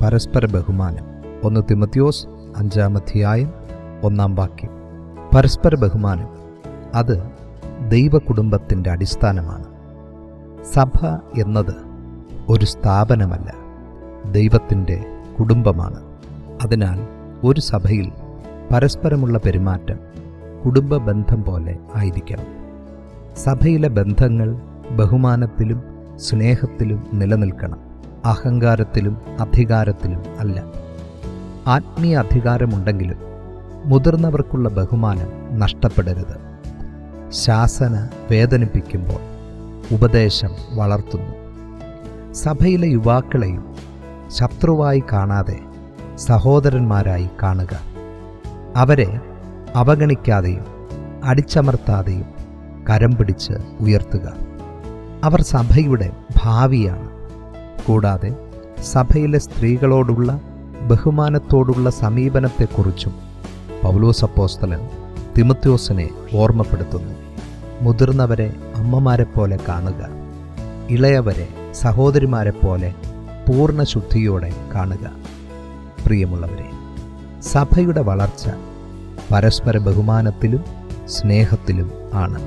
പരസ്പര ബഹുമാനം. 1 തിമോഥെയോസ് 5:1 പരസ്പര ബഹുമാനം അത് ദൈവകുടുംബത്തിൻ്റെ അടിസ്ഥാനമാണ്. സഭ എന്നത് ഒരു സ്ഥാപനമല്ല, ദൈവത്തിൻ്റെ കുടുംബമാണ്. അതിനാൽ ഒരു സഭയിൽ പരസ്പരമുള്ള പെരുമാറ്റം കുടുംബ ബന്ധം പോലെ ആയിരിക്കണം. സഭയിലെ ബന്ധങ്ങൾ ബഹുമാനത്തിലും സ്നേഹത്തിലും നിലനിൽക്കണം, അഹങ്കാരത്തിലും അധികാരത്തിലും അല്ല. ആത്മീയ അധികാരമുണ്ടെങ്കിലും മുതിർന്നവർക്കുള്ള ബഹുമാനം നഷ്ടപ്പെടരുത്. ശാസന വേദനിപ്പിക്കുമ്പോൾ ഉപദേശം വളർത്തുന്നു. സഭയിലെ യുവാക്കളെയും ശത്രുവായി കാണാതെ സഹോദരന്മാരായി കാണുക. അവരെ അവഗണിക്കാതെയും അടിച്ചമർത്താതെയും കരം പിടിച്ച് ഉയർത്തുക. അവർ സഭയുടെ ഭാവിയാണ്. കൂടാതെ സഭയിലെ സ്ത്രീകളോടുള്ള ബഹുമാനത്തോടുള്ള സമീപനത്തെക്കുറിച്ചും പൗലോസ് അപ്പോസ്തലൻ തിമോഥെയോസിനെ ഓർമ്മപ്പെടുത്തുന്നു. മുതിർന്നവരെ അമ്മമാരെപ്പോലെ കാണുക, ഇളയവരെ സഹോദരിമാരെപ്പോലെ പൂർണ്ണ ശുദ്ധിയോടെ കാണുക. പ്രിയമുള്ളവരെ, സഭയുടെ വളർച്ച പരസ്പര ബഹുമാനത്തിലും സ്നേഹത്തിലും ആണ്.